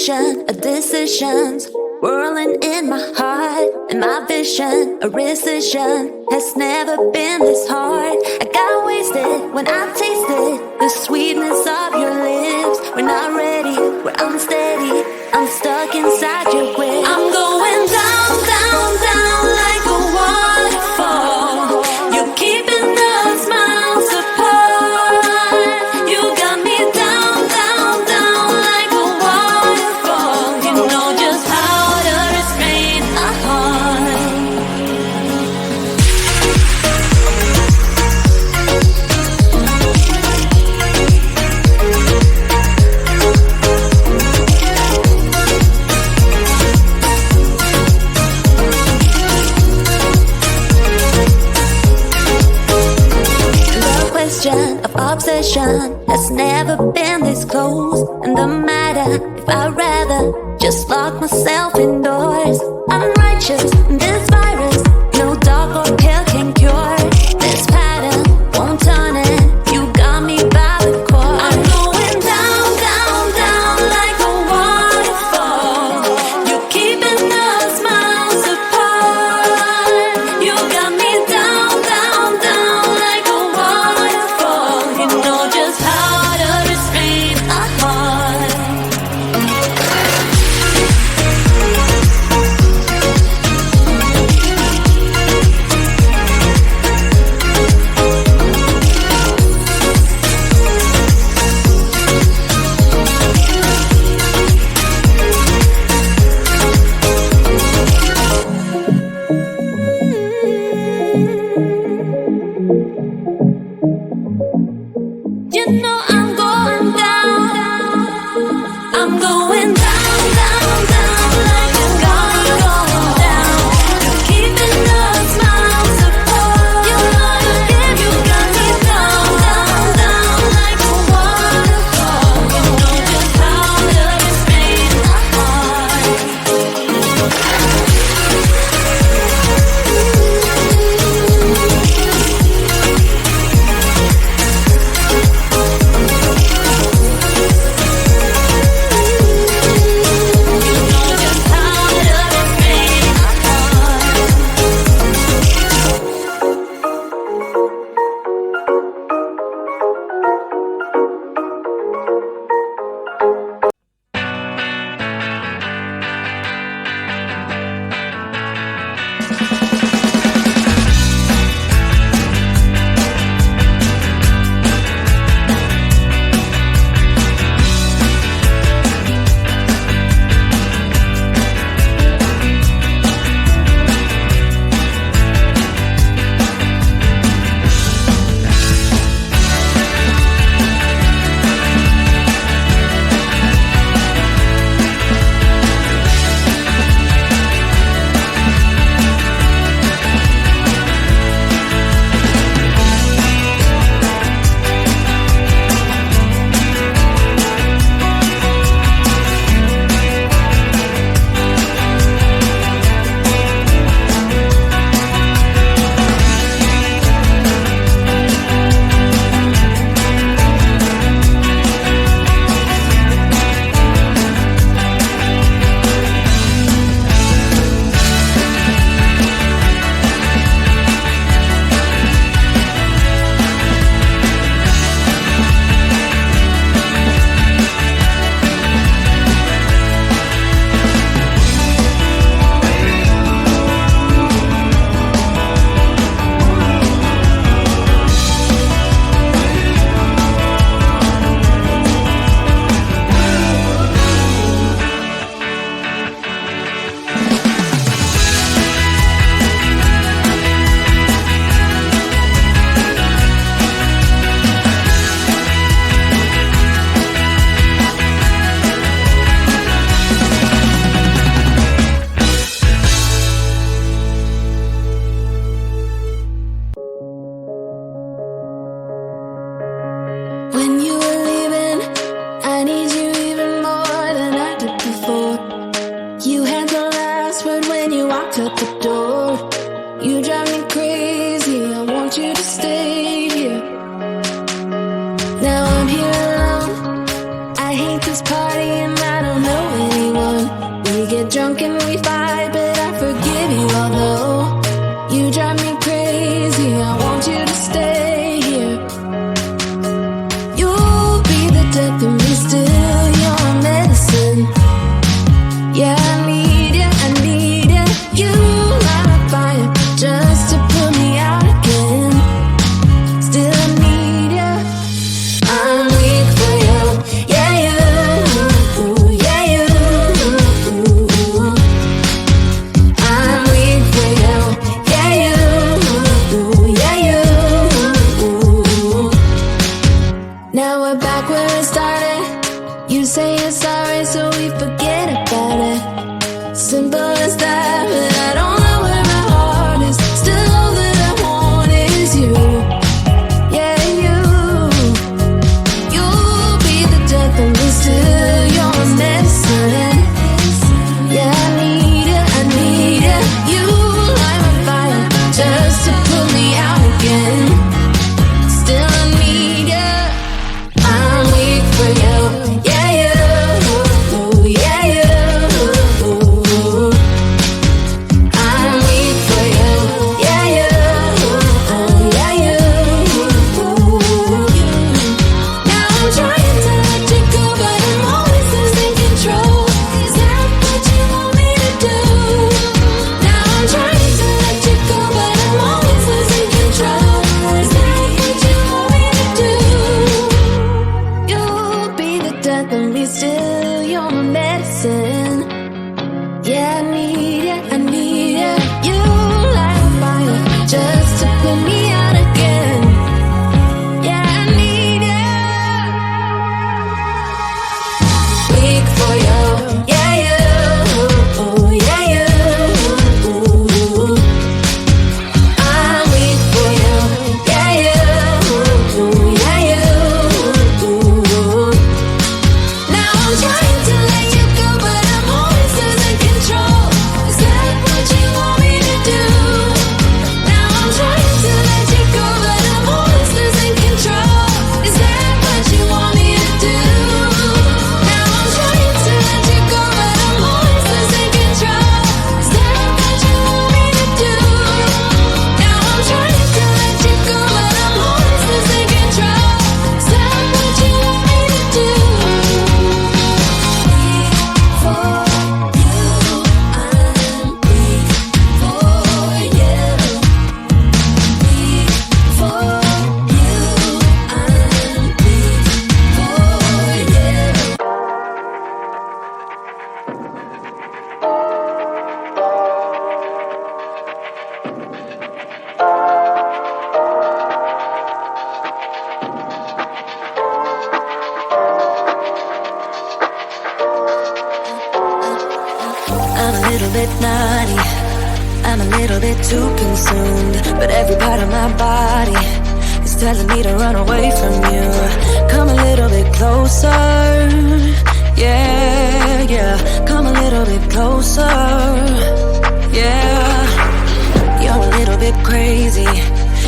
ocean of decisions whirling in my heart, and my vision, a rescission, has never been this hard. I got wasted when I tasted the sweetness of your lips. We're not ready, we're unsteady, I'm stuck inside your grip. I'm going down, down, down like a waterfall. You're keeping us miles apart. You got me down, down, down like a waterfall. You know just how to restrain a heart. Of obsession has never been this close. And the matter if I'd rather just lock myself indoors. I'm righteous in this virus, no dog or pill can cure. This pattern won't turn it, you got me by the cord. I'm going down, down, down like a waterfall. You're keeping us miles apart. You got me down, down, down like a waterfall. You know just how to restrain a heart. You know I'm going down. I'm going down, down, down like a going down. You're keeping us miles apart. You know you got me down, down, down like a waterfall. You know just how to restrain a heart. When you were leaving, I need you even more than I did before. You had the last word when you walked out the door. You drive me crazy, I want you to stay here. Now I'm here alone, I hate this party and I don't know anymore. naughty. I'm a little bit too consumed, but every part of my body is telling me to run away from you. Come a little bit closer, yeah, yeah. Come a little bit closer, yeah. You're a little bit crazy.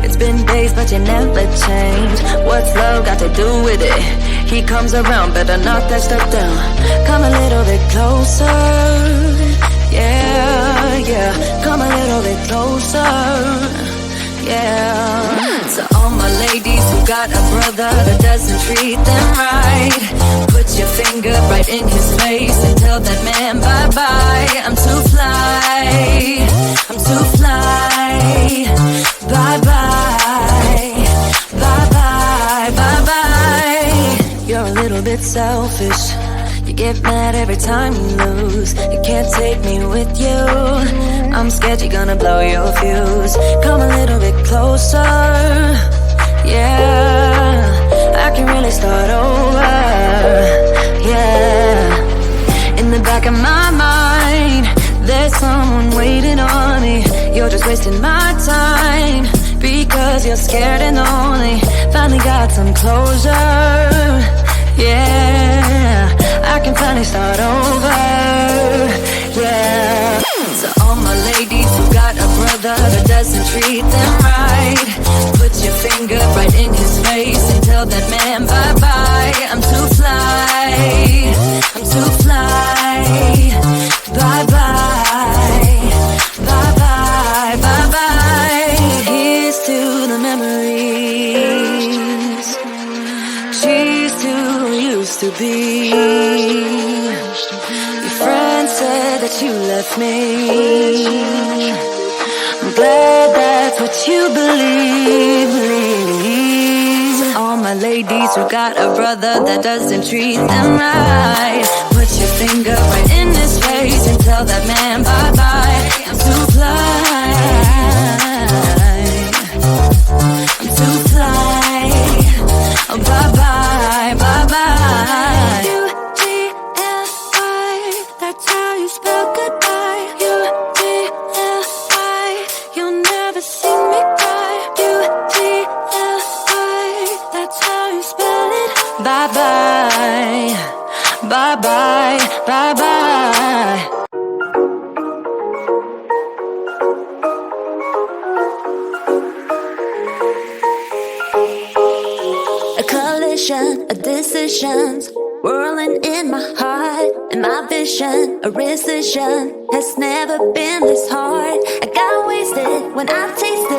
It's been days, but you never change. What's love got to do with it? He comes around, better knock that stuff down. Come a little bit closer, yeah, yeah. Come a little bit closer, yeah. To all my ladies who got a brother that doesn't treat them right, put your finger right in his face and tell that man bye-bye. I'm too fly, I'm too fly. Bye-bye, bye-bye, bye-bye. You're a little bit selfish. You get mad every time you lose. You can't take me with you. I'm scared you're gonna blow your fuse. Come a little bit closer, yeah. I can really start over, yeah. In the back of my mind, there's someone waiting on me. You're just wasting my time because you're scared and lonely. Finally got some closure, yeah. I can finally start over, yeah. To all my ladies who got a brother that doesn't treat them right, put your finger right in his face and tell that man bye-bye. I'm too fly, I'm too fly. Bye-bye, bye-bye, bye-bye. Here's to the memories. Cheers to who used to be. Your friend said that you left me. I'm glad that's what you believe. All my ladies who got a brother that doesn't treat them right, put your finger right in his face and tell that man bye-bye. I'm too fly, I'm too fly. Oh, bye-bye, bye-bye. U-G-L-I, that's how you spell goodbye. U-G-L-I, you'll never see me cry. U-G-L-I, that's how you spell it. Bye-bye, bye-bye, bye-bye. A collision of decisions whirling in my heart, and my vision, a rescission, has never been this hard. I got wasted when I tasted